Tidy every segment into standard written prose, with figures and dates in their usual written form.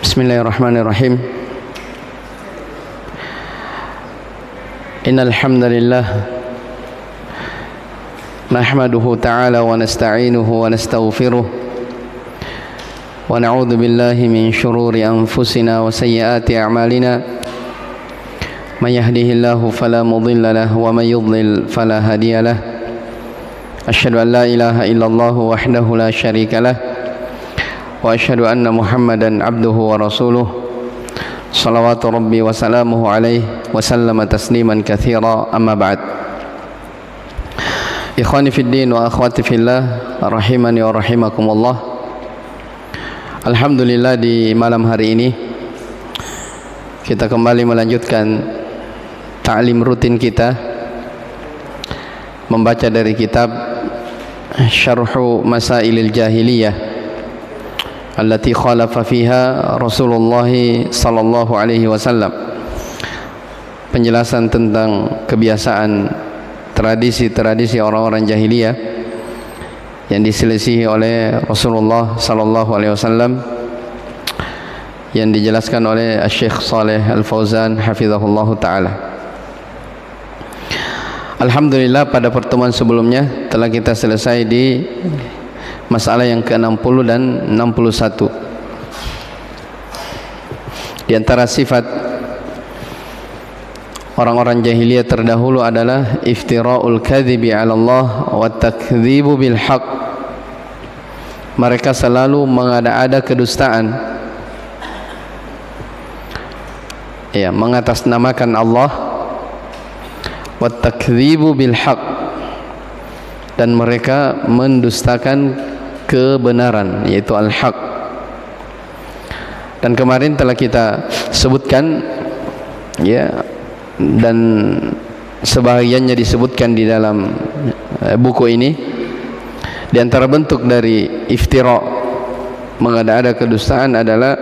Bismillahirrahmanirrahim. Innal hamdalillah nahmaduhu ta'ala wa nasta'inuhu wa nastaghfiruh wa na'udzu billahi min shururi anfusina wa sayyiati a'malina. May yahdihillahu fala mudilla lahu wa may yudlil fala hadiya lahu. Asyhadu an la ilaha illallah wahdahu la syarika lahu wa asyhadu anna Muhammadan abduhu wa rasuluh. Salawatu rabbi wa salamuhu alaihi wa sallama tasliman katsira, amma ba'd. Ikhwani fid din wa akhwati fillah, rahimani wa rahimakumullah. Alhamdulillah, di malam hari ini kita kembali melanjutkan ta'lim rutin kita, membaca dari kitab Syarhu Masailil Jahiliyah allati khalafa fiha Rasulullah sallallahu alaihi wasallam. Penjelasan tentang kebiasaan tradisi-tradisi orang-orang jahiliyah yang diselisihi oleh Rasulullah sallallahu alaihi wasallam, yang dijelaskan oleh Syekh Shalih Al-Fauzan hafizahullah taala. Alhamdulillah, pada pertemuan sebelumnya telah kita selesai di masalah yang ke-60 dan 61. Di antara sifat orang-orang jahiliyah terdahulu adalah iftira'ul kadhibi 'ala Allah wa takdzibu bil haqq. Mereka selalu mengada-ada kedustaan, ya, mengatasnamakan Allah, wa takdzibu bil haqq, dan mereka mendustakan kebenaran, yaitu al-haq. Dan kemarin telah kita sebutkan, ya, dan sebahagiannya disebutkan di dalam buku ini. Di antara bentuk dari iftira, mengada-ada kedustaan, adalah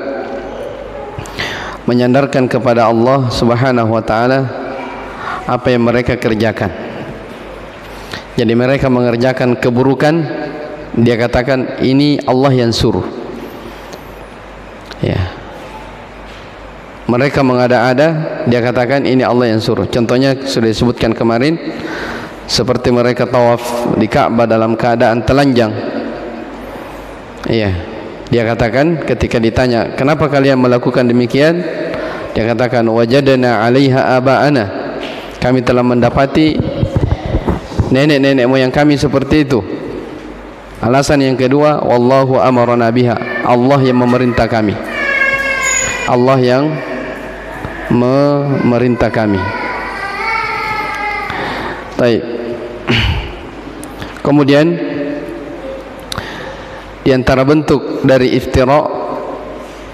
menyandarkan kepada Allah Subhanahu wa taala apa yang mereka kerjakan. Jadi mereka mengerjakan keburukan, dia katakan ini Allah yang suruh, ya. Mereka mengada-ada, dia katakan ini Allah yang suruh. Contohnya sudah disebutkan kemarin, seperti mereka tawaf di Ka'bah dalam keadaan telanjang, ya. Dia katakan ketika ditanya, kenapa kalian melakukan demikian, dia katakan wajadna 'alaiha aba'ana, kami telah mendapati nenek-nenek moyang kami seperti itu. Alasan yang kedua, wallahu amarana biha, Allah yang memerintah kami, Allah yang memerintah kami. Baik. Kemudian di antara bentuk dari iftira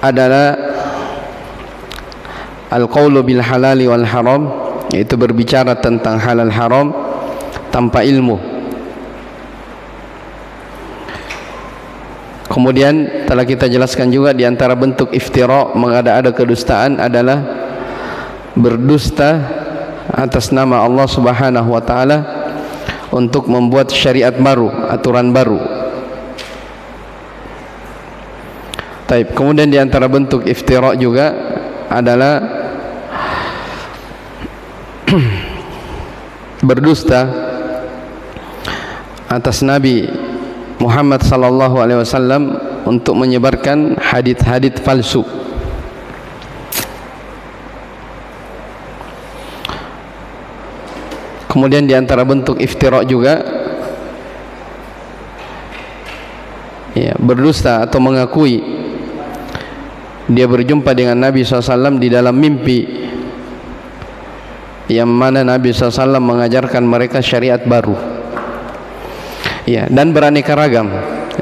adalah al-qaulu bil halali wal haram, yaitu berbicara tentang halal haram tanpa ilmu. Kemudian telah kita jelaskan juga di antara bentuk iftira, mengada-ada kedustaan, adalah berdusta atas nama Allah Subhanahu wa taala untuk membuat syariat baru, aturan baru. Taib. Kemudian di antara bentuk iftira juga adalah berdusta atas Nabi Muhammad sallallahu alaihi wasallam untuk menyebarkan hadits-hadits palsu. Kemudian di antara bentuk iftira juga, ya, berdusta atau mengakui dia berjumpa dengan Nabi SAW di dalam mimpi, yang mana Nabi SAW mengajarkan mereka syariat baru, ya, dan beraneka ragam,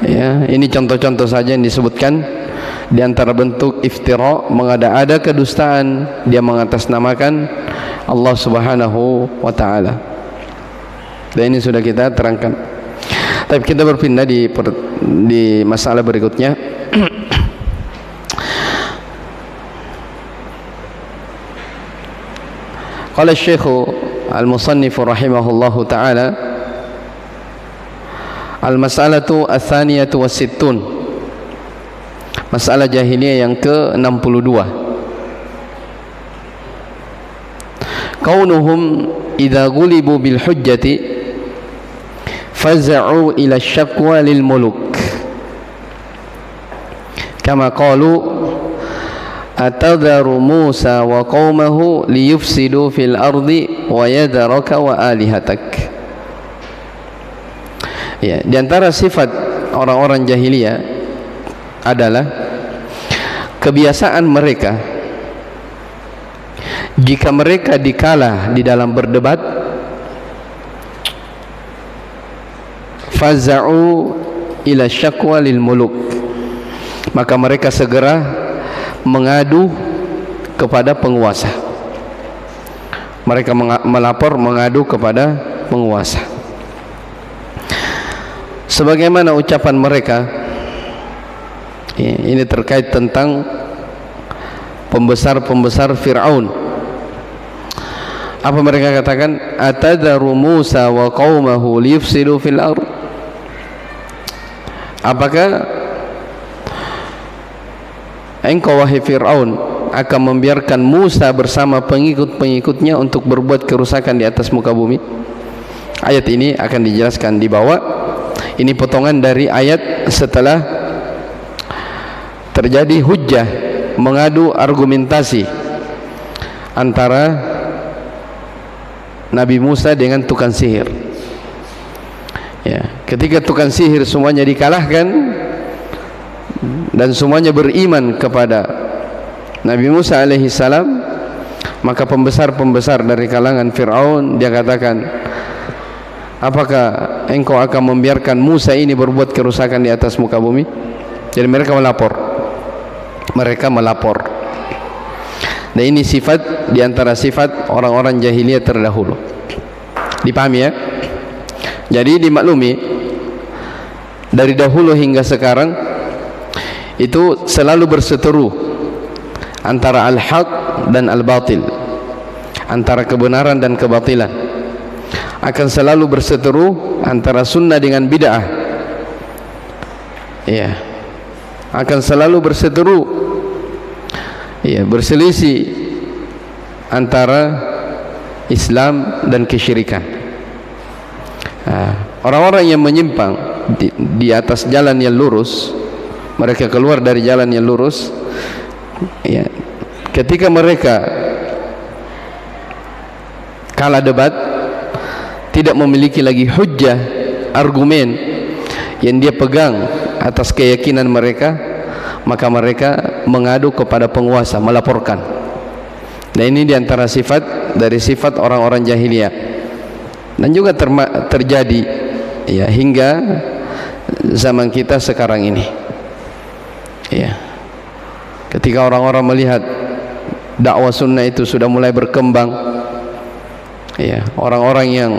ya. Ini contoh-contoh saja yang disebutkan di antara bentuk iftira, mengada-ada kedustaan, dia mengatasnamakan Allah Subhanahu wa taala. Dan ini sudah kita terangkan. Tapi kita berpindah di masalah berikutnya. Qala Syekh Al-Musannif rahimahullahu taala, al-mas'alatu ats-tsaniyatu was-sittun, Masalah jahiliyah yang ke-62. Kaunuhum idza ghulibu bil hujjati faz'u ila syakwa lil muluk. Kama qalu atadharu Musa wa qaumahu liyufsidu fil ardi wa yadaraka wa alihatak. Ya, di antara sifat orang-orang jahiliyah adalah kebiasaan mereka jika mereka dikalah di dalam berdebat, faza'u ila syakwa lil muluk, maka mereka segera mengadu kepada penguasa. Mereka melapor, mengadu kepada penguasa. Sebagaimana ucapan mereka, ini terkait tentang pembesar-pembesar Fir'aun. Apa mereka katakan? Atadharu Musa wa qaumahu liyufsidu fil ardh. Apakah engkau wahai Fir'aun akan membiarkan Musa bersama pengikut-pengikutnya untuk berbuat kerusakan di atas muka bumi? Ayat ini akan dijelaskan di bawah. Ini potongan dari ayat setelah terjadi hujjah, mengadu argumentasi antara Nabi Musa dengan tukang sihir. Ya, ketika tukang sihir semuanya dikalahkan dan semuanya beriman kepada Nabi Musa alaihi salam, maka pembesar-pembesar dari kalangan Fir'aun dia katakan, apakah engkau akan membiarkan Musa ini berbuat kerusakan di atas muka bumi? Jadi mereka melapor. Dan ini sifat di antara sifat orang-orang jahiliyah terdahulu. Dipahami ya? Jadi dimaklumi dari dahulu hingga sekarang itu selalu berseteru antara al-haq dan al-batil, antara kebenaran dan kebatilan. Akan selalu berseteru antara sunnah dengan bid'ah. Ya, akan selalu berseteru, ya, berselisih antara Islam dan kesyirikan. Orang-orang yang menyimpang di atas jalan yang lurus, mereka keluar dari jalan yang lurus, ya, ketika mereka kalah debat, tidak memiliki lagi hujjah, argumen yang dia pegang atas keyakinan mereka, maka mereka mengadu kepada penguasa, melaporkan. Dan ini diantara sifat dari sifat orang-orang jahiliyah, dan juga terjadi ya hingga zaman kita sekarang ini. Ya, ketika orang-orang melihat dakwah sunnah itu sudah mulai berkembang, ya, orang-orang yang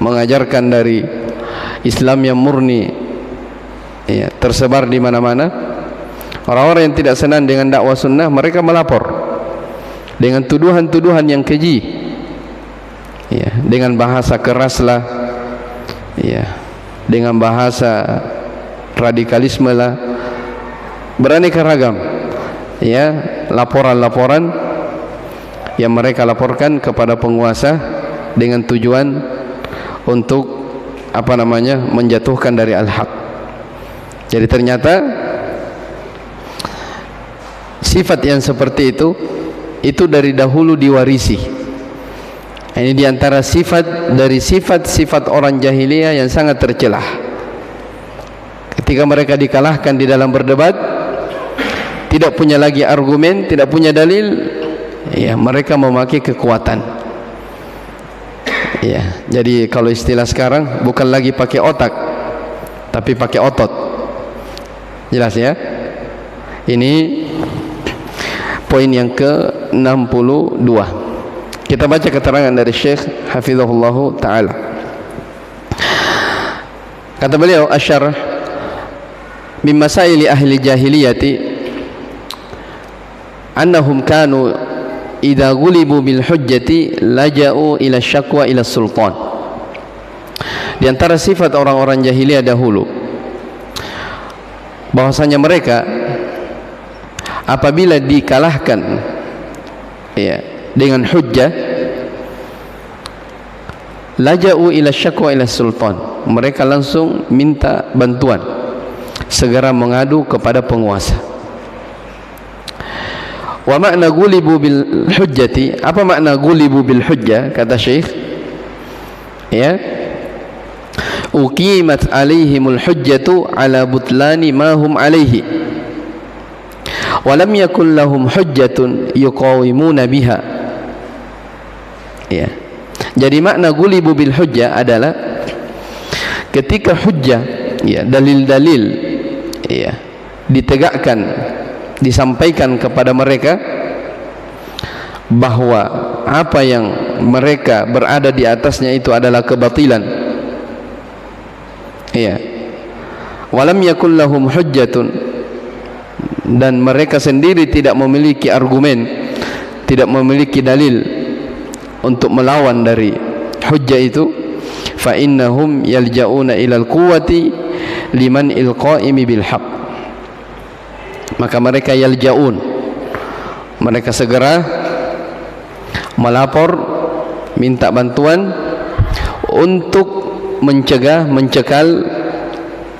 mengajarkan dari Islam yang murni, ya, tersebar di mana-mana. Orang-orang yang tidak senang dengan dakwah sunnah, mereka melapor dengan tuduhan-tuduhan yang keji, ya, dengan bahasa keras lah, ya, dengan bahasa radikalisme lah, beraneka ragam, ya, laporan-laporan yang mereka laporkan kepada penguasa dengan tujuan untuk menjatuhkan dari al-haq. Jadi ternyata sifat yang seperti itu dari dahulu diwarisi. Ini diantara sifat dari sifat-sifat orang jahiliyah yang sangat tercelah. Ketika mereka dikalahkan di dalam berdebat, tidak punya lagi argumen, tidak punya dalil, ya, mereka memakai kekuatan. Ya, jadi kalau istilah sekarang bukan lagi pakai otak, tapi pakai otot. Jelas ya? Ini poin yang ke-62. Kita baca keterangan dari Syekh Hafizahullah Ta'ala. Kata beliau, asyarah min masaili ahli jahiliyati annahum kanu idza ghulibu bil hujjati laja'u ila syakwa ila sultan. Di antara sifat orang-orang jahiliyah dahulu, bahwasanya mereka apabila dikalahkan ya dengan hujjah, laja'u ila syakwa ila sultan, mereka langsung minta bantuan, segera mengadu kepada penguasa. Wa makna gulibu bil hujjati, apa makna gulibu bil hujjah? Kata Syekh, ya, uqimat alaihimul hujjatu ala butlani ma hum alaihi wa lam yakul lahum hujjatun yuqawimuna biha. Ya, jadi makna gulibu bil hujjah adalah ketika hujjah, ya, dalil-dalil, ya, ditegakkan, disampaikan kepada mereka bahwa apa yang mereka berada di atasnya itu adalah kebatilan, ya, walam yakul lahum hujjatun, dan mereka sendiri tidak memiliki argumen, tidak memiliki dalil untuk melawan dari hujjah itu, fa innahum yalja'una ilal quwwati liman ilqa'imi bil haqq, maka mereka yalja'un, mereka segera melapor, minta bantuan untuk mencekal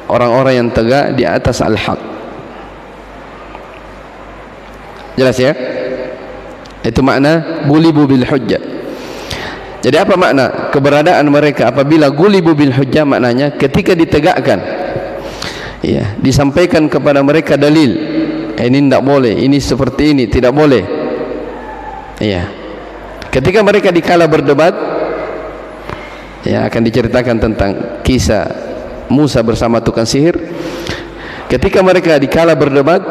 orang-orang yang tegak di atas al-haq. Jelas ya? Itu makna gulibu bil hujjah. Jadi apa makna keberadaan mereka apabila gulibu bil hujjah? Maknanya ketika ditegakkan, ya, disampaikan kepada mereka dalil, ini tidak boleh, ini seperti ini, tidak boleh, ya. Ketika mereka dikala berdebat, ya, akan diceritakan tentang kisah Musa bersama tukang sihir. Ketika mereka dikala berdebat,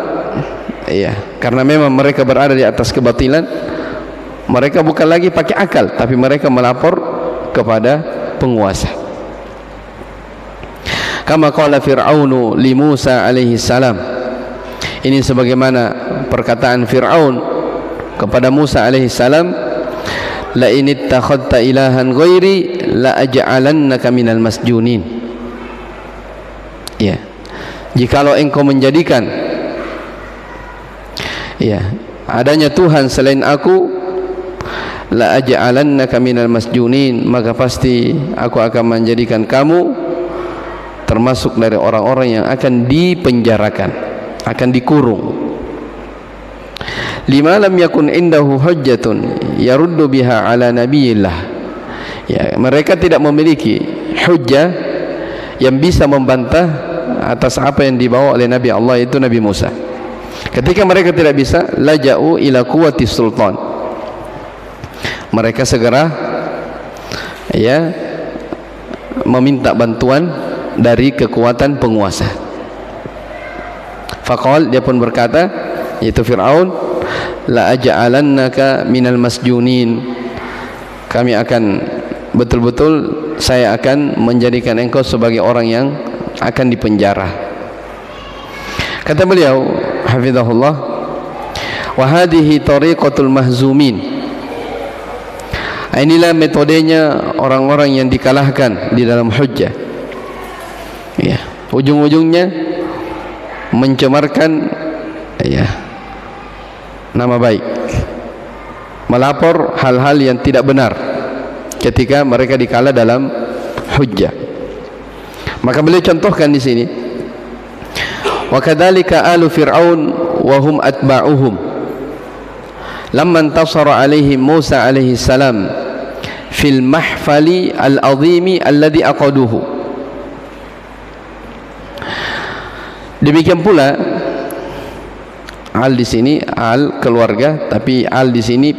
ya, karena memang mereka berada di atas kebatilan, mereka bukan lagi pakai akal, tapi mereka melapor kepada penguasa. Kama qala Fir'aunu li Musa alaihi salam, ini sebagaimana perkataan Fir'aun kepada Musa alaihi salam, la in ittakhadta ilahan ghairi la aj'alannaka minal masjunin. Ya, jikalau engkau menjadikan, ya, adanya Tuhan selain aku, la aj'alannaka minal masjunin, maka pasti aku akan menjadikan kamu termasuk dari orang-orang yang akan dipenjarakan, akan dikurung. Lima lam yakun indahu hujjatun yaruddu biha ala nabiyillah, ya, mereka tidak memiliki hujjah yang bisa membantah atas apa yang dibawa oleh Nabi Allah, itu Nabi Musa. Ketika mereka tidak bisa, laja'u ila quwwati sultan, mereka segera, ya, meminta bantuan dari kekuatan penguasa. Faqal, dia pun berkata, yaitu Fir'aun, la aj'alannaka minal masjunin, kami akan betul-betul, saya akan menjadikan engkau sebagai orang yang akan dipenjara. Kata beliau hafizahullah, wa hadhihi tariqatul mahzumin, inilah metodenya orang-orang yang dikalahkan di dalam hujjah, ya, ujung-ujungnya mencemarkan, ya, nama baik, melapor hal-hal yang tidak benar ketika mereka dikala dalam hujjah. Maka beliau contohkan di sini, wa kadzalika alu fir'aun wa hum atba'uhum lamma intasara alaihim Musa alaihi salam fil mahfali al-azimi alladhi aqaduhu. Demikian pula al di sini al keluarga, tapi al di sini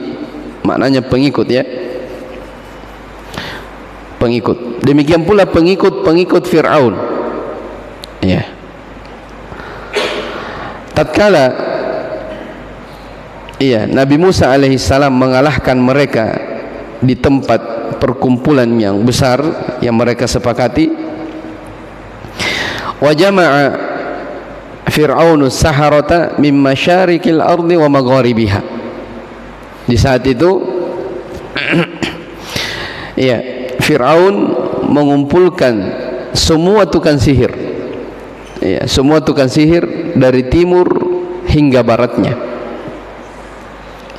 maknanya pengikut, ya, pengikut. Demikian pula pengikut Fir'aun, ya, tatkala, iya, Nabi Musa alaihissalam mengalahkan mereka di tempat perkumpulan yang besar yang mereka sepakati, wa jama'a Fir'aunus saharata min masyarikil ardi wa magharibiha. Di saat itu ya, Fir'aun mengumpulkan semua tukang sihir, ya, semua tukang sihir dari timur hingga baratnya.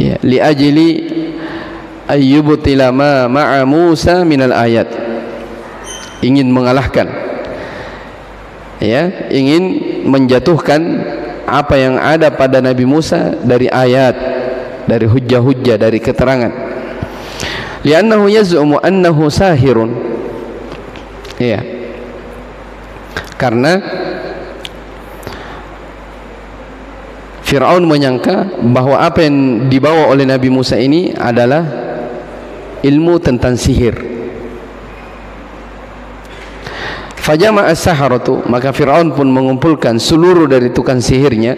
Ya, li ajli ayyubtila ma ma'a Musa minal ayat. Ingin mengalahkan, ya, ingin menjatuhkan apa yang ada pada Nabi Musa dari ayat, dari hujjah-hujjah, dari keterangan. Li'annahu yaz'umu annahu sahirun. Ya. Karena Fir'aun menyangka bahwa apa yang dibawa oleh Nabi Musa ini adalah ilmu tentang sihir. Fajama'a as-saharatu, maka Fir'aun pun mengumpulkan seluruh dari tukang sihirnya.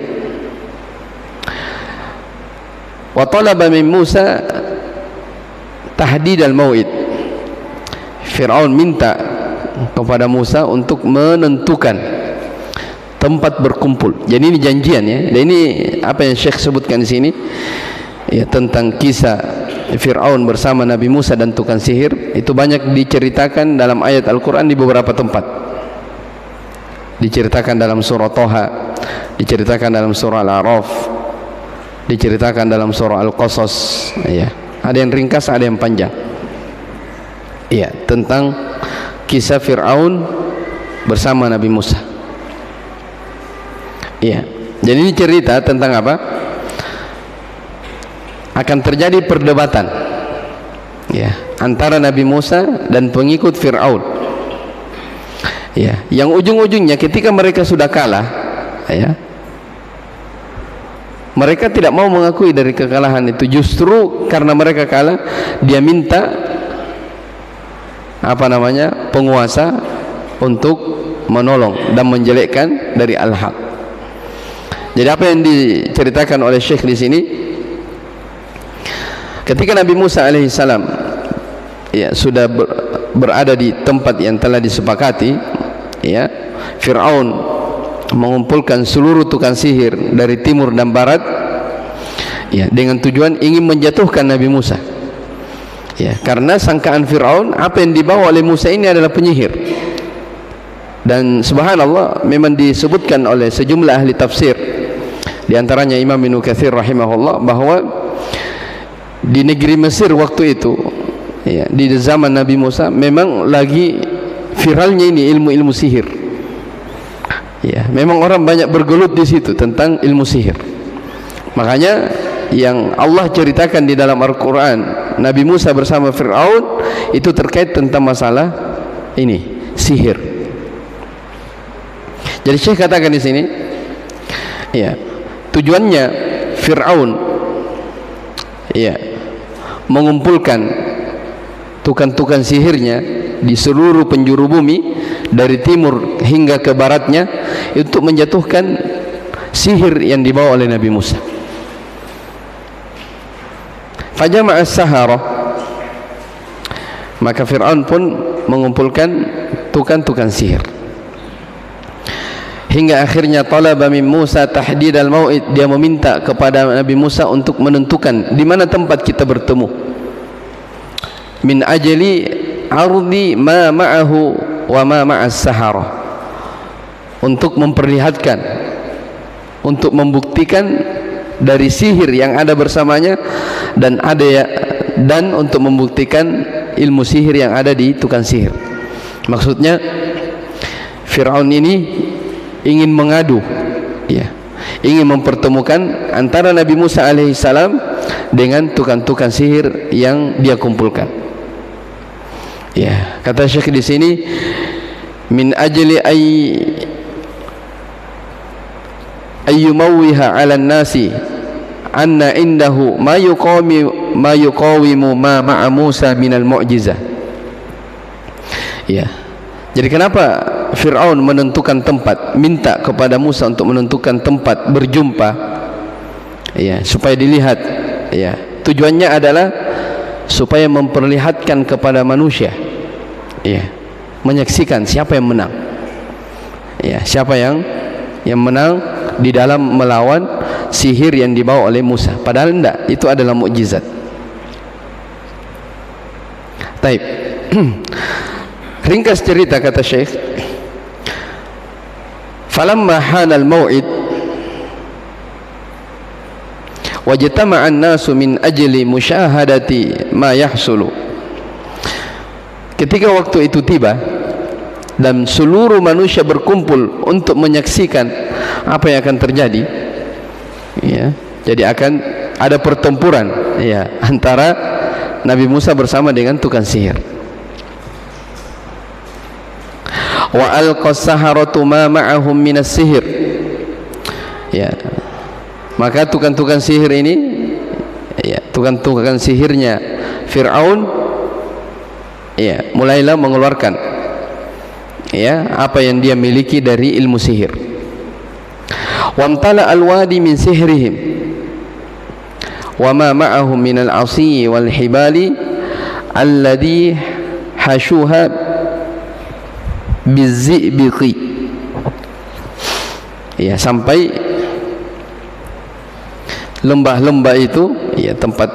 Wa talaba min Musa tahdid al-mau'id. Fir'aun minta kepada Musa untuk menentukan tempat berkumpul. Jadi ini janjian, ya. Dan ini apa yang Syekh sebutkan di sini, ya, tentang kisah Fir'aun bersama Nabi Musa dan tukang sihir. Itu banyak diceritakan dalam ayat Al-Quran di beberapa tempat. Diceritakan dalam surah Toha, diceritakan dalam surah Al-A'raf, diceritakan dalam surah Al-Qasas, ya. Ada yang ringkas, ada yang panjang, ya, tentang kisah Fir'aun bersama Nabi Musa. Ya, jadi ini cerita tentang apa? Akan terjadi perdebatan, ya, antara Nabi Musa dan pengikut Fir'aun, ya, yang ujung-ujungnya ketika mereka sudah kalah, ya, mereka tidak mau mengakui dari kekalahan itu. Justru karena mereka kalah, dia minta penguasa untuk menolong dan menjelekkan dari al-haq. Jadi apa yang diceritakan oleh Syekh di sini, ketika Nabi Musa alaihissalam, ya, sudah berada di tempat yang telah disepakati, ya, Fir'aun mengumpulkan seluruh tukang sihir dari timur dan barat, ya, dengan tujuan ingin menjatuhkan Nabi Musa, ya, karena sangkaan Fir'aun apa yang dibawa oleh Musa ini adalah penyihir. Dan subhanallah, memang disebutkan oleh sejumlah ahli tafsir, di antaranya Imam Ibnu Katsir rahimahullah, bahwa di negeri Mesir waktu itu, ya, di zaman Nabi Musa, memang lagi viralnya ini ilmu-ilmu sihir. Ya, memang orang banyak bergelut di situ tentang ilmu sihir. Makanya yang Allah ceritakan di dalam Al-Quran, Nabi Musa bersama Fir'aun, itu terkait tentang masalah ini, sihir. Jadi Syekh katakan di sini, ya, tujuannya Fir'aun, ya, mengumpulkan tukang-tukang sihirnya di seluruh penjuru bumi dari timur hingga ke baratnya untuk menjatuhkan sihir yang dibawa oleh Nabi Musa. Fajama'a as-sahara, maka Fir'aun pun mengumpulkan tukang-tukang sihir hingga akhirnya talaba min Musa tahdid al-mau'id, dia meminta kepada Nabi Musa untuk menentukan di mana tempat kita bertemu, min ajli ardi ma ma'ahu wa ma ma'as sahara, untuk memperlihatkan, untuk membuktikan dari sihir yang ada bersamanya dan untuk membuktikan ilmu sihir yang ada di tukang sihir. Maksudnya Fir'aun ini ingin mengadu, ya, ingin mempertemukan antara Nabi Musa alaihissalam dengan tukang-tukang sihir yang dia kumpulkan. Ya, kata Syekh di sini, min ajli ayyumawwiha 'ala an-nasi anna indahu ma yuqawimu ma ma'a Musa minal mu'jizah. Ya. Jadi kenapa Fir'aun menentukan tempat, minta kepada Musa untuk menentukan tempat berjumpa, ya, supaya dilihat, ya, tujuannya adalah supaya memperlihatkan kepada manusia, ya, menyaksikan siapa yang menang, ya, siapa yang menang di dalam melawan sihir yang dibawa oleh Musa. Padahal tidak, itu adalah mukjizat. Taib. Ringkas cerita, kata Syekh, falamma hana al-mau'id wajtama'an nasu min ajli musyahadati ma yahsulu. Ketika waktu itu tiba dan seluruh manusia berkumpul untuk menyaksikan apa yang akan terjadi, ya, jadi akan ada pertempuran, ya, antara Nabi Musa bersama dengan tukang sihir. Wa alqas saharatu ma ma'ahum minas sihir, ya, maka tukang-tukang sihir ini, ya, tukang-tukang sihirnya Fir'aun, ya, mulailah mengeluarkan, ya, apa yang dia miliki dari ilmu sihir. Wamtala alwadi min sihrihim wa ma ma'ahum min al-'asyi wal hibali alladhi hashuha bizzibiqi, ya, sampai lembah-lembah itu, ya, tempat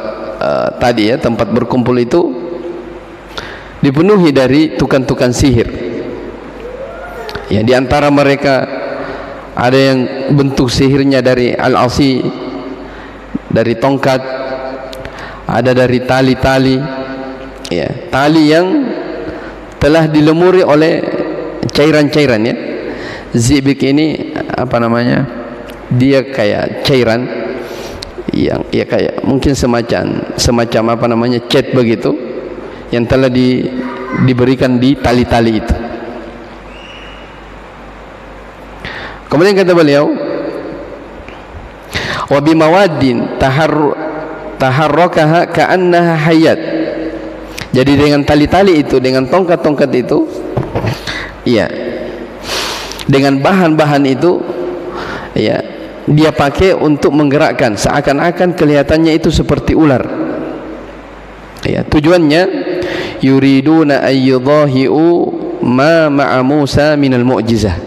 tadi, ya, tempat berkumpul itu dipenuhi dari tukang-tukang sihir. Ya, di antara mereka ada yang bentuk sihirnya dari al-'asyi, dari tongkat, ada dari tali-tali, ya, tali yang telah dilemuri oleh cairan-cairan, ya. Zibik ini apa namanya? Dia kayak cairan yang, ya, kayak mungkin semacam apa namanya, cat begitu, yang telah diberikan di tali-tali itu. Kemudian kata beliau, wa bimawaddin taharrakaha ka'annaha hayat. Jadi dengan tali-tali itu, dengan tongkat-tongkat itu, iya, dengan bahan-bahan itu, ya, dia pakai untuk menggerakkan, seakan-akan kelihatannya itu seperti ular. Ya, tujuannya yuriduna ayyudhahi'u ma ma'a Musa minal mu'jizah.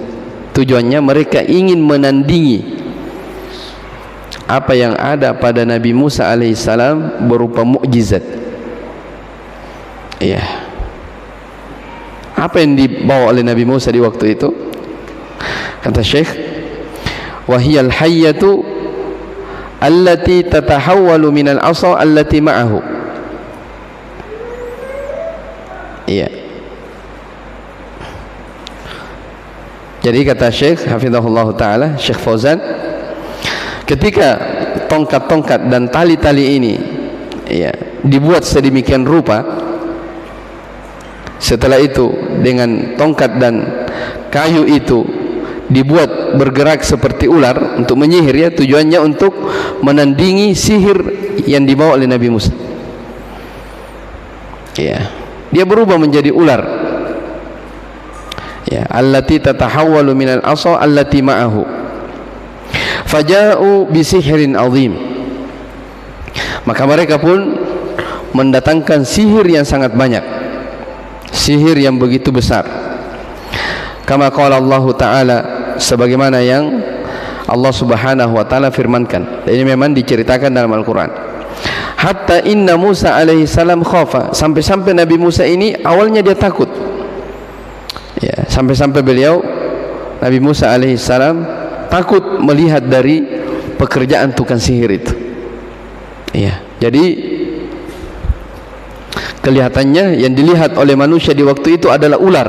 Tujuannya mereka ingin menandingi apa yang ada pada Nabi Musa alaihissalam berupa mukjizat. Ya, apa yang dibawa oleh Nabi Musa di waktu itu? Kata Syekh, wahiyal hayyatu allati tatahawwalu minal 'asa allati ma'ahu. Iya. Jadi kata Syekh hafizahullah ta'ala, Syekh Fauzan, ketika tongkat-tongkat dan tali-tali ini, ya, dibuat sedemikian rupa, setelah itu dengan tongkat dan kayu itu dibuat bergerak seperti ular untuk menyihir, ya, tujuannya untuk menandingi sihir yang dibawa oleh Nabi Musa. Ya, dia berubah menjadi ular. Ya, allati tatahawwalu minal 'asa allati ma'ahu. Faja'u bisihrin 'azim. Maka mereka pun mendatangkan sihir yang sangat banyak, sihir yang begitu besar. Kama qala Allah Ta'ala, sebagaimana yang Allah Subhanahu wa taala firmankan. Ini memang diceritakan dalam Al-Qur'an. Hatta inna Musa alaihi salam khafa, sampai-sampai Nabi Musa ini awalnya dia takut. Ya, sampai-sampai beliau Nabi Musa alaihi salam takut melihat dari pekerjaan tukang sihir itu. Ya, jadi kelihatannya yang dilihat oleh manusia di waktu itu adalah ular.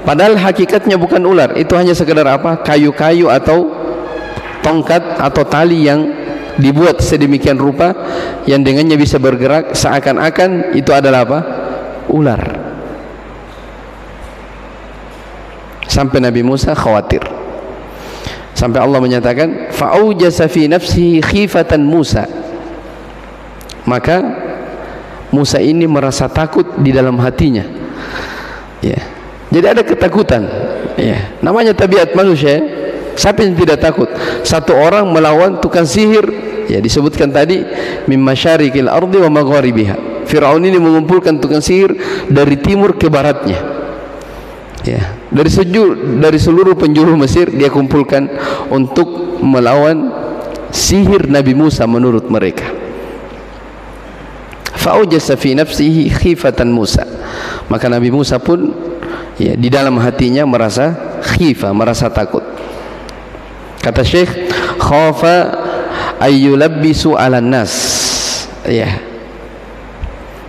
Padahal hakikatnya bukan ular, itu hanya sekedar apa? Kayu-kayu atau tongkat atau tali yang dibuat sedemikian rupa yang dengannya bisa bergerak, seakan-akan itu adalah apa? Ular. Sampai Nabi Musa khawatir, sampai Allah menyatakan fa'aujasa fi nafsihi khifatan Musa, maka Musa ini merasa takut di dalam hatinya. Ya, jadi ada ketakutan. Ya, namanya tabiat manusia. Siapa yang tidak takut? Satu orang melawan tukang sihir, ya, disebutkan tadi mim masyariqil ardi wa magharibiha. Firaun ini mengumpulkan tukang sihir dari timur ke baratnya. Ya, dari seluruh penjuru Mesir dia kumpulkan untuk melawan sihir Nabi Musa menurut mereka. Fa'ujasa fi nafsihi khifatan Musa, maka Nabi Musa pun, ya, di dalam hatinya merasa khifah, merasa takut. Kata Syekh, khafa ayyulabbisu 'alan nas. Ya.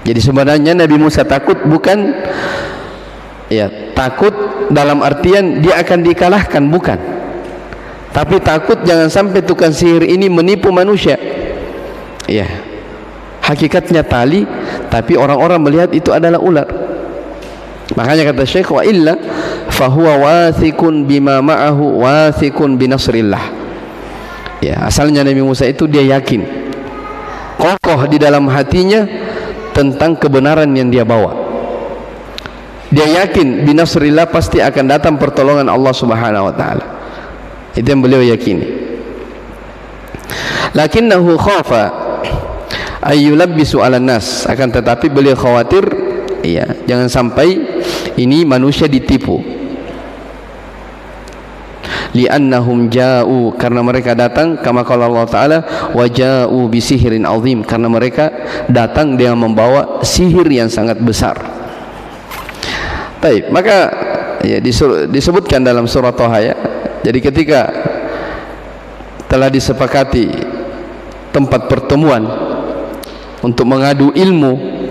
Jadi sebenarnya Nabi Musa takut bukan takut dalam artian dia akan dikalahkan, bukan. Tapi takut jangan sampai tukang sihir ini menipu manusia. Ya. Hakikatnya tali, tapi orang-orang melihat itu adalah ular. Makanya kata Syekh, wa illa fahuwa wathiqun bima ma'ahu wathiqun binasrillah. Ya, asalnya Nabi Musa itu dia yakin, kokoh di dalam hatinya tentang kebenaran yang dia bawa. Dia yakin binasrillah pasti akan datang pertolongan Allah Subhanahu wa taala. Itu yang beliau yakini. Lakinnahu khafa ayyulabbisu 'alan nas, akan tetapi beliau khawatir jangan sampai ini manusia ditipu. Li'annahum ja'u, karena mereka datang kama qala Allah taala wa ja'u bi sihrin azim, karena mereka datang dengan membawa sihir yang sangat besar. Baik, maka disebutkan dalam surah Thaha ya. Jadi ketika telah disepakati tempat pertemuan untuk mengadu ilmu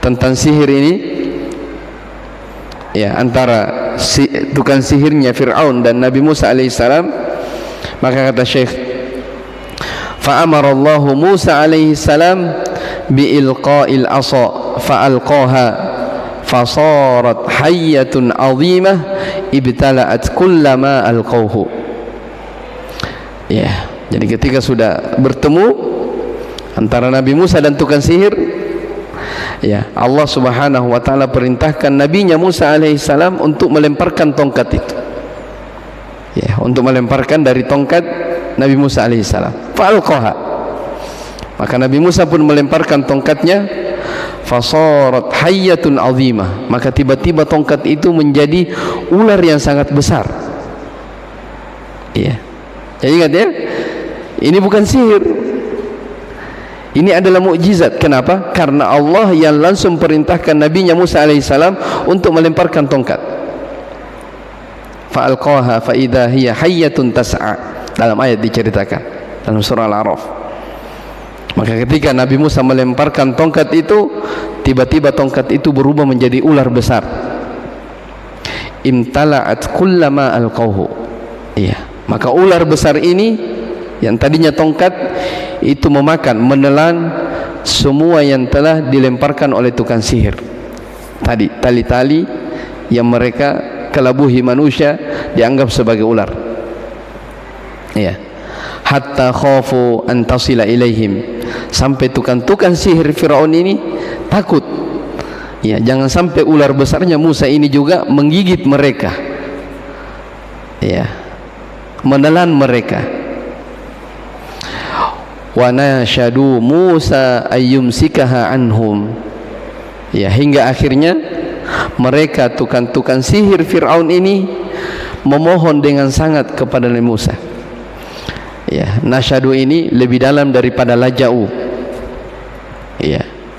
tentang sihir ini antara tukang sihirnya Fir'aun dan Nabi Musa alaihissalam, maka kata Syekh, fa'amara Allah Musa alaihissalam bi'ilqa'il asa fa'alqaha fasarat hayyatun azimah ibtala'at kullama alqawhu. Jadi ketika sudah bertemu antara Nabi Musa dan tukang sihir, Allah Subhanahu wa taala perintahkan nabinya Musa alaihissalam untuk melemparkan tongkat itu. Untuk melemparkan dari tongkat Nabi Musa alaihissalam. Fa'alqaha. Maka Nabi Musa pun melemparkan tongkatnya, fasarat hayyatun azimah. Maka tiba-tiba tongkat itu menjadi ular yang sangat besar. Jadi ingat ya, ini bukan sihir. Ini adalah mukjizat. Kenapa? Karena Allah yang langsung perintahkan nabinya Musa alaihissalam untuk melemparkan tongkat. Fa'alqaha fa idza hiya hayyatun tas'a. Dalam ayat diceritakan dalam surah Al-A'raf. Maka ketika Nabi Musa melemparkan tongkat itu, tiba-tiba tongkat itu berubah menjadi ular besar. Imtala'at kullama alqawhu. Maka ular besar ini yang tadinya tongkat itu menelan semua yang telah dilemparkan oleh tukang sihir tadi, tali-tali yang mereka kelabuhi manusia dianggap sebagai ular. Hatta khafu an tasila ilaihim, sampai tukang sihir Firaun ini takut jangan sampai ular besarnya Musa ini juga menggigit mereka, menelan mereka. Wa nasyadu Musa ayyumsikaha anhum, hingga akhirnya mereka tukang sihir Fir'aun ini memohon dengan sangat kepada Nabi Musa. Nasyadu ini lebih dalam daripada laja'u.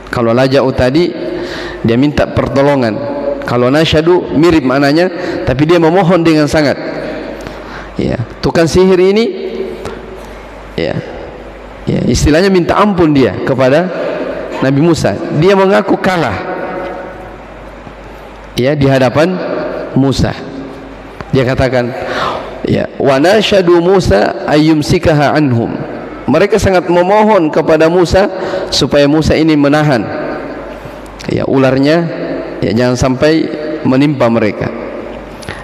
Kalau laja'u tadi dia minta pertolongan, kalau nasyadu mirip maknanya, tapi dia memohon dengan sangat. Tukang sihir ini istilahnya minta ampun dia kepada Nabi Musa. Dia mengaku kalah di hadapan Musa. Dia katakan wa nasyadu Musa ayyumsikaha anhum. Mereka sangat memohon kepada Musa supaya Musa ini menahan ularnya, jangan sampai menimpa mereka.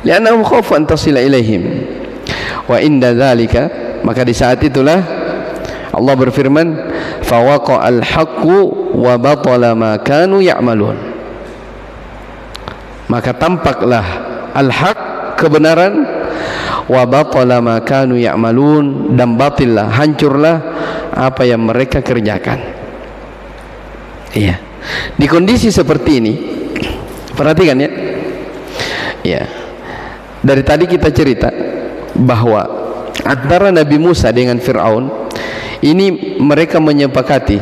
Li'annahum khafu an tasila ilaihim. Wa inda dzalika, maka di saat itulah Allah berfirman, fawaqa'al haqqu wa batala ma kanu ya'malun. Maka tampaklah al-haq, kebenaran, wa batala ma kanu ya'malun, dan batillah, hancurlah apa yang mereka kerjakan. Di kondisi seperti ini, perhatikan ya. Dari tadi kita cerita bahwa antara Nabi Musa dengan Fir'aun ini mereka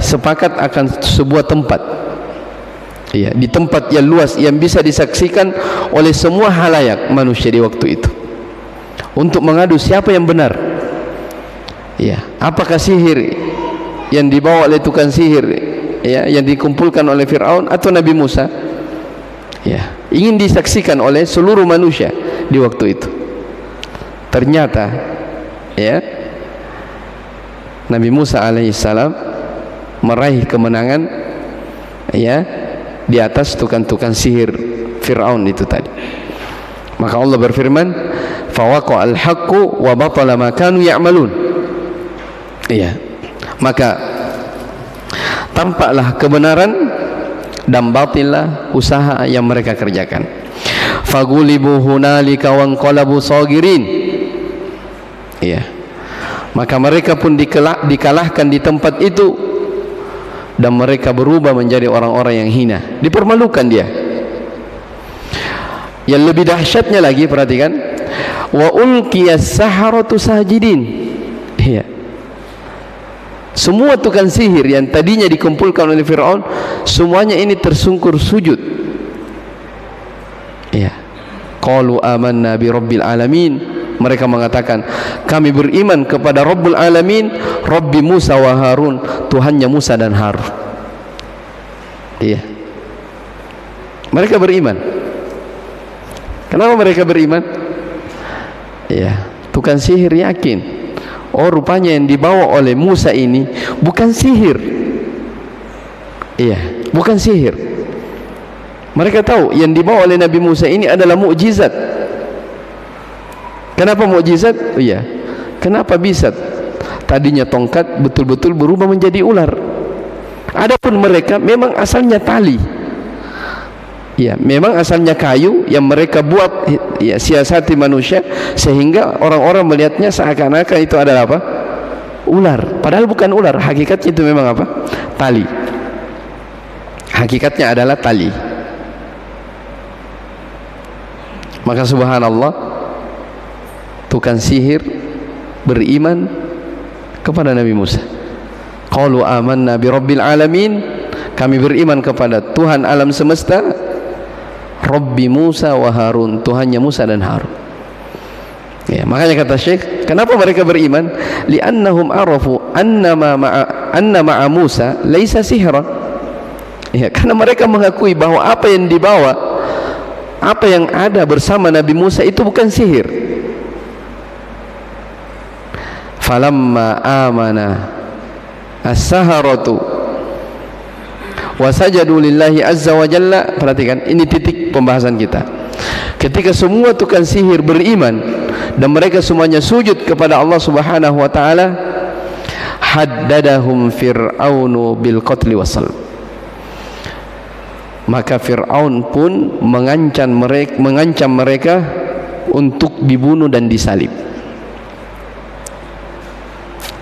sepakat akan sebuah tempat, di tempat yang luas yang bisa disaksikan oleh semua halayak manusia di waktu itu, untuk mengadu siapa yang benar. Ya, apakah sihir yang dibawa oleh tukang sihir, ya, yang dikumpulkan oleh Fir'aun atau Nabi Musa? Ya, ingin disaksikan oleh seluruh manusia di waktu itu. Ternyata, ya, Nabi Musa alaihissalam meraih kemenangan, ya, di atas tukang-tukang sihir Fir'aun itu tadi. Maka Allah berfirman, fawaqa'al haqqu wa batala ma kanu ya'malun. Iya, maka tampaklah kebenaran dan batillah usaha yang mereka kerjakan. Fagulibu hunalika wanqalabu sagirin. Iya, maka mereka pun dikalahkan di tempat itu dan mereka berubah menjadi orang-orang yang hina, dipermalukan dia. Yang lebih dahsyatnya lagi, perhatikan, wa ulqiyas saharatu sajidin. Iya, semua tukang sihir yang tadinya dikumpulkan oleh Fir'aun, semuanya ini tersungkur sujud. Ya. Qalu amanna bi rabbil alamin. Mereka mengatakan, kami beriman kepada Rabbul Alamin, Rabbi Musa wa Harun, Tuhannya Musa dan Harun. Iya. Mereka beriman. Kenapa mereka beriman? Iya, tukang sihir yakin, oh rupanya yang dibawa oleh Musa ini bukan sihir. Iya, bukan sihir. Mereka tahu yang dibawa oleh Nabi Musa ini adalah mukjizat. Kenapa mukjizat? Iya, kenapa bisa tadinya tongkat betul-betul berubah menjadi ular? Adapun mereka memang asalnya tali. Ya, memang asalnya kayu yang mereka buat, ya, siasati manusia sehingga orang-orang melihatnya seakan-akan itu adalah apa? Ular. Padahal bukan ular. Hakikatnya itu memang apa? Tali. Hakikatnya adalah tali. Maka subhanallah, tukang sihir beriman kepada Nabi Musa. Qalu amanna bi rabbil alamin. Kami beriman kepada Tuhan alam semesta, Rabbi Musa wa Harun, Tuhannya Musa dan Harun. Ya, makanya kata Syekh, kenapa mereka beriman? Li'annahum arafu anna ma'a Musa laisa sihran. Ya, karena mereka mengakui bahwa apa yang dibawa, apa yang ada bersama Nabi Musa itu bukan sihir. Falamma amana as-saharatu wasajadu lillahi azza wa jalla. Perhatikan, ini titik pembahasan kita. Ketika semua tukang sihir beriman dan mereka semuanya sujud kepada Allah subhanahu wa ta'ala, haddadahum fir'aunu bil qatli wasal. Maka Fir'aun pun mengancam mereka untuk dibunuh dan disalib.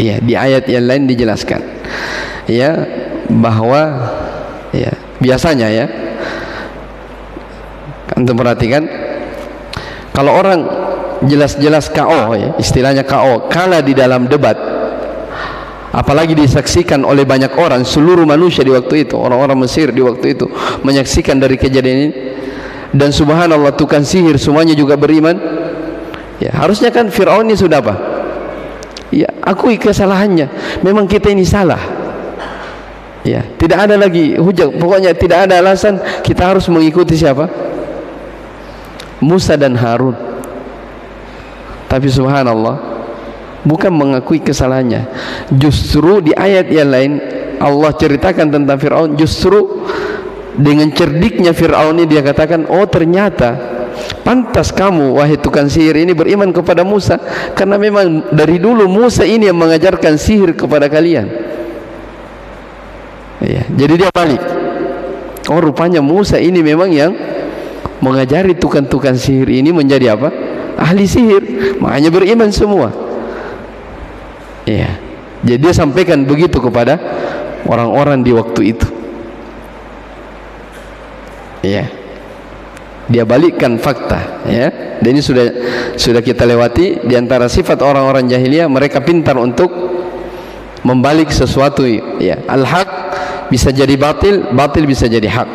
Ya, di ayat yang lain dijelaskan, ya, bahwa, ya, biasanya, ya, antum perhatikan, kalau orang jelas-jelas KO, ya, istilahnya KO, kalah di dalam debat, apalagi disaksikan oleh banyak orang, seluruh manusia di waktu itu, orang-orang Mesir di waktu itu menyaksikan dari kejadian ini, dan subhanallah tukang sihir semuanya juga beriman. Ya, harusnya kan Fir'aun ini sudah apa? Ya, akui kesalahannya, memang kita ini salah. Ya, tidak ada lagi hujah, pokoknya tidak ada alasan, kita harus mengikuti siapa? Musa dan Harun. Tapi subhanallah, bukan mengakui kesalahannya, justru di ayat yang lain Allah ceritakan tentang Fir'aun. Justru dengan cerdiknya Fir'aun ini dia katakan, oh ternyata pantas kamu wahai tukang sihir ini beriman kepada Musa, karena memang dari dulu Musa ini yang mengajarkan sihir kepada kalian. Ya, jadi dia balik, oh rupanya Musa ini memang yang mengajari tukang-tukang sihir ini menjadi apa? Ahli sihir, makanya beriman semua. Ya, jadi dia sampaikan begitu kepada orang-orang di waktu itu. Ya, dia balikkan fakta, ya. Dan ini sudah kita lewati. Di antara sifat orang-orang jahiliyah, mereka pintar untuk membalik sesuatu, ya. Al-haq bisa jadi batil, batil bisa jadi hak.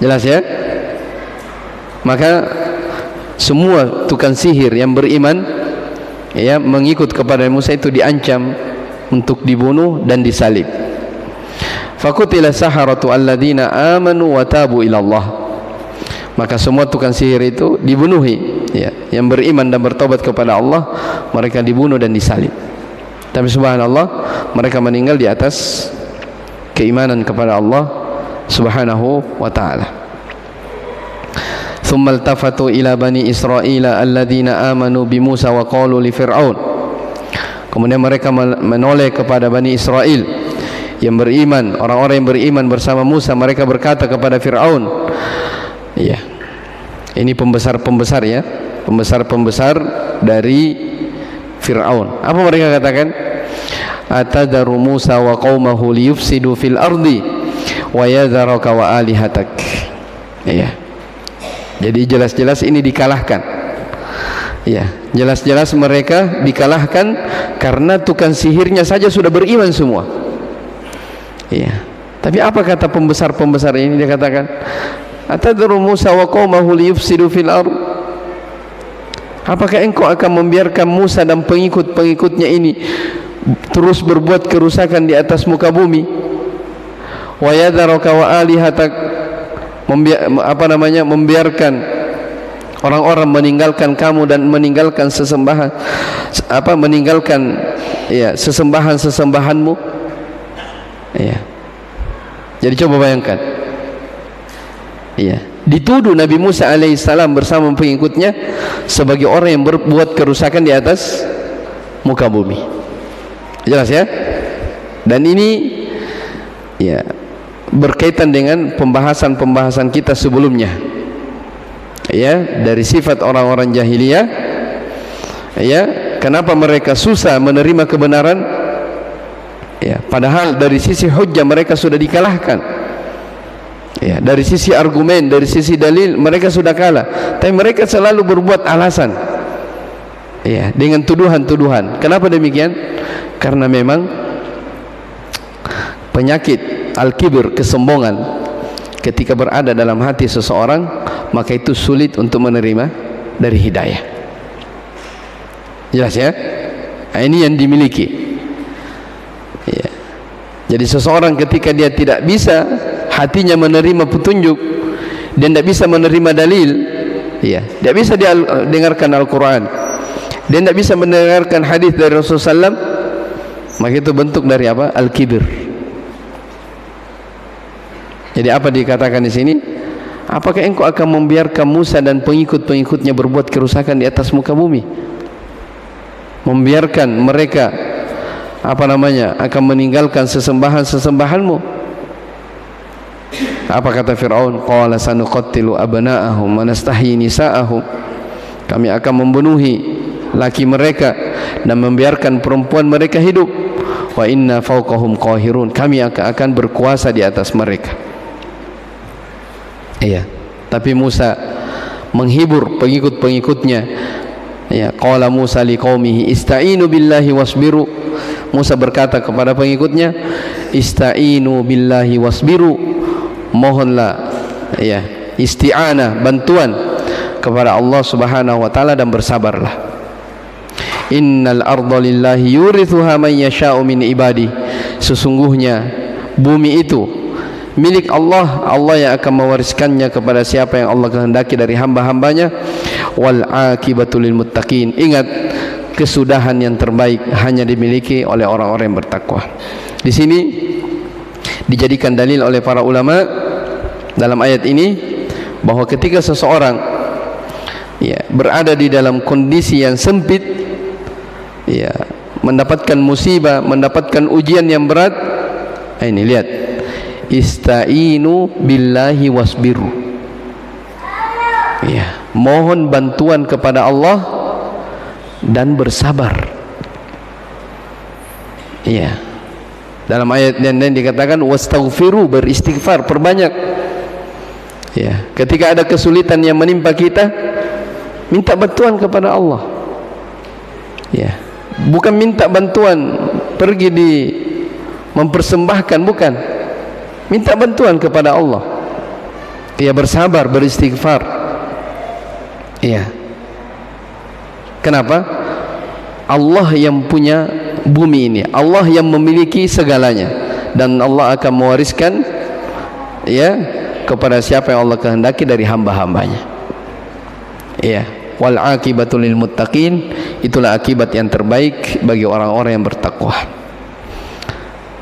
Jelas, ya? Maka semua tukang sihir yang beriman, ya mengikut kepada Musa itu diancam untuk dibunuh dan disalib. Fakutila saharatu alladzina amanu wa tabu ila Allah. Maka semua tukang sihir itu dibunuhi, ya, yang beriman dan bertobat kepada Allah mereka dibunuh dan disalib. Tapi subhanallah mereka meninggal di atas keimanan kepada Allah subhanahu wa ta'ala. Thumma altafatu ila bani Israila alladzina amanu bi Musa wa qalu li Fir'aun. Kemudian mereka menoleh kepada Bani Israel yang beriman, orang-orang yang beriman bersama Musa. Mereka berkata kepada Fir'aun, ya, ini pembesar-pembesar, ya, pembesar-pembesar dari Fir'aun. Apa mereka katakan? Atadaru Musa wa qaumahu liyufsidu fil ardi wa yadharaka wa alihatak. Ya, jadi jelas-jelas ini dikalahkan. Ya, jelas-jelas mereka dikalahkan karena tukang sihirnya saja sudah beriman semua. Ya, tapi apa kata pembesar-pembesar ini? Dia katakan, atadru Musa wa qaumahu liyufsidu fil ardh. Apakah engkau akan membiarkan Musa dan pengikut-pengikutnya ini terus berbuat kerusakan di atas muka bumi? Wa yadharaka wa alihatak, membiarkan orang-orang meninggalkan kamu dan meninggalkan sesembahan, meninggalkan, ya, sesembahan-sesembahanmu. Ya. Jadi coba bayangkan, ya, dituduh Nabi Musa alaihissalam bersama pengikutnya sebagai orang yang berbuat kerusakan di atas muka bumi. Jelas, ya? Dan ini, ya, berkaitan dengan pembahasan-pembahasan kita sebelumnya, ya, dari sifat orang-orang jahiliyah, ya, kenapa mereka susah menerima kebenaran, ya, padahal dari sisi hujjah mereka sudah dikalahkan, ya, dari sisi argumen, dari sisi dalil mereka sudah kalah, tapi mereka selalu berbuat alasan, ya, dengan tuduhan-tuduhan. Kenapa demikian? Karena memang penyakit al-kibir, kesombongan, ketika berada dalam hati seseorang, maka itu sulit untuk menerima dari hidayah. Jelas, ya? Nah, ini yang dimiliki, ya. Jadi seseorang ketika dia tidak bisa hatinya menerima petunjuk dan tidak bisa menerima dalil, ya, tidak bisa dia dengarkan Al-Quran, dia tidak bisa mendengarkan hadis dari Rasulullah SAW, maka itu bentuk dari apa? Al-kibir. Jadi apa dikatakan di sini? Apakah engkau akan membiarkan Musa dan pengikut-pengikutnya berbuat kerusakan di atas muka bumi? Membiarkan mereka akan meninggalkan sesembahan-sesembahanmu? Apa kata Fir'aun? Qala sanuqattilu abna'ahum wa nastahyi nisa'ahum. Kami akan membunuhi laki mereka dan membiarkan perempuan mereka hidup. Wa inna fawqahum qahirun. Kami akan berkuasa di atas mereka. Iya, tapi Musa menghibur pengikut-pengikutnya. Ya, qala Musa liqaumihi ista'inu billahi wasbiru. Musa berkata kepada pengikutnya, ista'inu billahi wasbiru. Mohonlah, ya, isti'anah, bantuan kepada Allah Subhanahu wa taala dan bersabarlah. Innal arda lillahi yurithuha man yasha'u min ibadi. Sesungguhnya bumi itu milik Allah, Allah yang akan mewariskannya kepada siapa yang Allah kehendaki dari hamba-hambanya. Wal akibatu lil muttaqin. Ingat, kesudahan yang terbaik hanya dimiliki oleh orang-orang yang bertakwa. Di sini dijadikan dalil oleh para ulama dalam ayat ini bahwa ketika seseorang, ya, berada di dalam kondisi yang sempit, ya, mendapatkan musibah, mendapatkan ujian yang berat, ini lihat, ista'inu billahi wasbiru, ya, mohon bantuan kepada Allah dan bersabar. Ya, dalam ayat yang lain dikatakan wastaghfiru, beristighfar, perbanyak. Ya, ketika ada kesulitan yang menimpa kita, minta bantuan kepada Allah. Ya, bukan minta bantuan pergi mempersembahkan, bukan. Minta bantuan kepada Allah. Ya, bersabar, beristighfar. Ya. Kenapa? Allah yang punya bumi ini, Allah yang memiliki segalanya, dan Allah akan mewariskan ya kepada siapa yang Allah kehendaki dari hamba-hambanya. Ya, wal aqibatu lil muttaqin, itulah akibat yang terbaik bagi orang-orang yang bertakwa.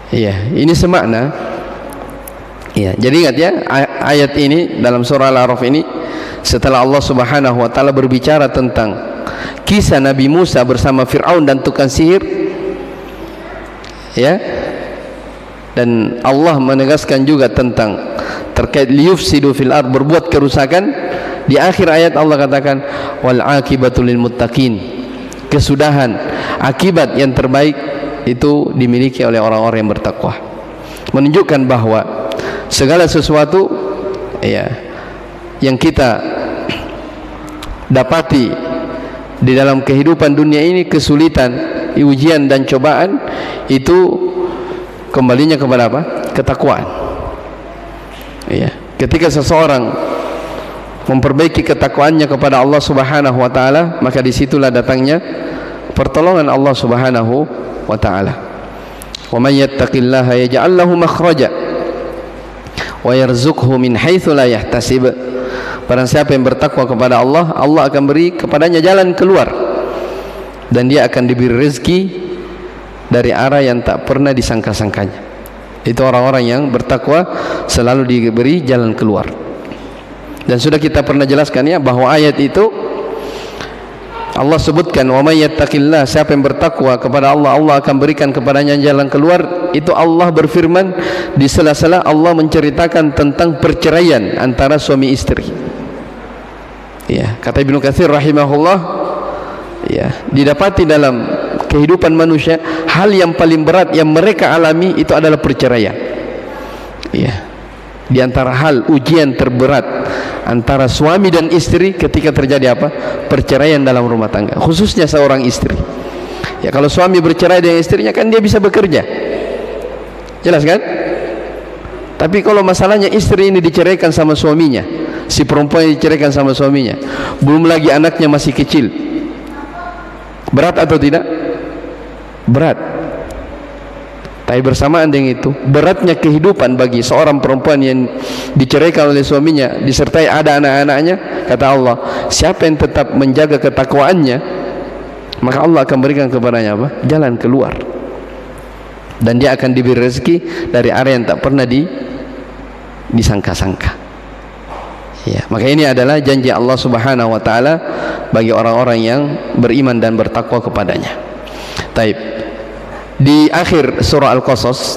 Ya, ini semakna. Ya, jadi ingat ya, ayat ini dalam surah Al-A'raf ini, setelah Allah Subhanahu wa taala berbicara tentang kisah Nabi Musa bersama Fir'aun dan tukang sihir, ya, dan Allah menegaskan juga tentang terkait liyufsidu fil ard, berbuat kerusakan. Di akhir ayat Allah katakan wal aqibatu lil muttaqin, kesudahan, akibat yang terbaik itu dimiliki oleh orang-orang yang bertakwa. Menunjukkan bahwa segala sesuatu ya yang kita dapati di dalam kehidupan dunia ini, kesulitan, ujian dan cobaan, itu kembalinya kepada apa? Ketakwaan. Ya, ketika seseorang memperbaiki ketakwaannya kepada Allah Subhanahu wa taala, maka disitulah datangnya pertolongan Allah Subhanahu wa taala. Wa may yattaqillaha yaj'al lahu makhraja wa yarzuqhu min haitsu la yahtasib. Barang siapa yang bertakwa kepada Allah, Allah akan beri kepadanya jalan keluar, dan dia akan diberi rezeki dari arah yang tak pernah disangka-sangkanya. Itu orang-orang yang bertakwa selalu diberi jalan keluar. Dan sudah kita pernah jelaskan ya, bahwa ayat itu Allah sebutkan wa may yattaqillah, siapa yang bertakwa kepada Allah, Allah akan berikan kepadanya jalan keluar. Itu Allah berfirman di sela-sela Allah menceritakan tentang perceraian antara suami istri. Ya, kata Ibnu Katsir rahimahullah, ya, didapati dalam kehidupan manusia hal yang paling berat yang mereka alami itu adalah perceraian. Ya, di antara hal ujian terberat antara suami dan istri ketika terjadi apa? Perceraian dalam rumah tangga, khususnya seorang istri. Ya, kalau suami bercerai dengan istrinya kan dia bisa bekerja, jelas kan? Tapi kalau masalahnya istri ini diceraikan sama suaminya, si perempuan diceraikan sama suaminya, belum lagi anaknya masih kecil, berat atau tidak? Berat. Tapi bersamaan dengan itu, beratnya kehidupan bagi seorang perempuan yang diceraikan oleh suaminya disertai ada anak-anaknya, kata Allah, siapa yang tetap menjaga ketakwaannya, maka Allah akan berikan kepadanya apa? Jalan keluar, dan dia akan diberi rezeki dari area yang tak pernah disangka-sangka. Ya, maka ini adalah janji Allah Subhanahu wa taala bagi orang-orang yang beriman dan bertakwa kepadanya. Taib. Di akhir surah Al-Qasas,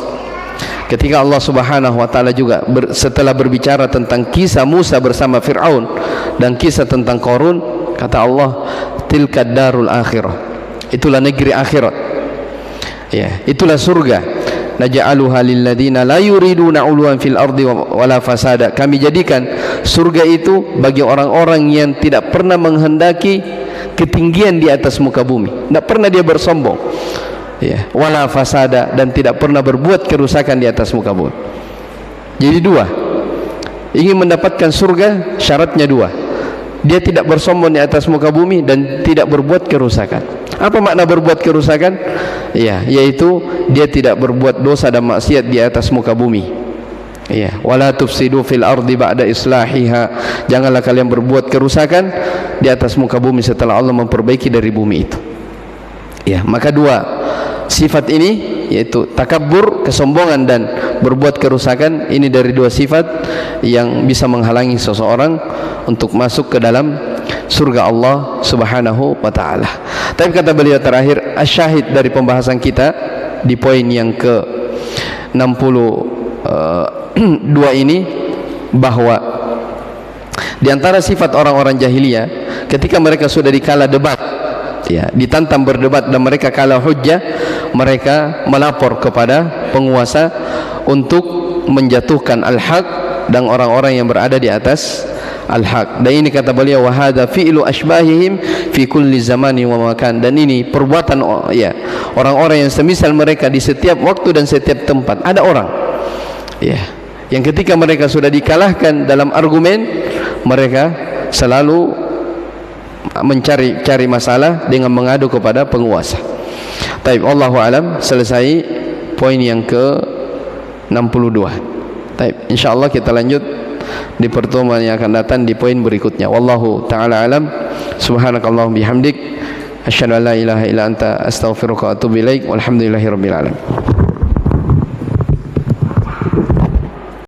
ketika Allah Subhanahu wa taala juga setelah berbicara tentang kisah Musa bersama Fir'aun dan kisah tentang Qarun, kata Allah, tilka darul akhirah, itulah negeri akhirat. Ya, itulah surga. Naj'aluha lil ladzina la yuriduna 'uluwan fil ardi wala fasada. Kami jadikan surga itu bagi orang-orang yang tidak pernah menghendaki ketinggian di atas muka bumi, tidak pernah dia bersombong. Ya, wala fasada, dan tidak pernah berbuat kerusakan di atas muka bumi. Jadi dua, ingin mendapatkan surga syaratnya dua, dia tidak bersombong di atas muka bumi dan tidak berbuat kerusakan. Apa makna berbuat kerusakan? Ya, yaitu dia tidak berbuat dosa dan maksiat di atas muka bumi. Ya, wala tufsidu fil ardi ba'da islahiha, janganlah kalian berbuat kerusakan di atas muka bumi setelah Allah memperbaiki dari bumi itu. Ya, maka dua sifat ini, yaitu takabbur, kesombongan, dan berbuat kerusakan, ini dari dua sifat yang bisa menghalangi seseorang untuk masuk ke dalam surga Allah Subhanahu wa taala. Tapi kata beliau terakhir, asyahid dari pembahasan kita di poin yang ke 62 ini, bahwa di antara sifat orang-orang jahiliyah ketika mereka sudah dikala debat, ya, ditantang berdebat dan mereka kalah hujjah, mereka melapor kepada penguasa untuk menjatuhkan al-haq dan orang-orang yang berada di atas al-haq. Dan ini kata beliau, wa hadza fi'lu ashbahihim fi kulli zamani wa makan, dan ini perbuatan ya orang-orang yang semisal mereka di setiap waktu dan setiap tempat. Ada orang ya yang ketika mereka sudah dikalahkan dalam argumen, mereka selalu mencari masalah dengan mengadu kepada penguasa. Taib, Allahu alam. Selesai poin yang ke-62. Taib, insyaallah kita lanjut di pertemuan yang akan datang di poin berikutnya. Wallahu taala alam. Subhanakallahumma bihamdik asyhadu an la ilaha illa anta astaghfiruka wa atubu ilaik. Walhamdulillahirabbil alamin.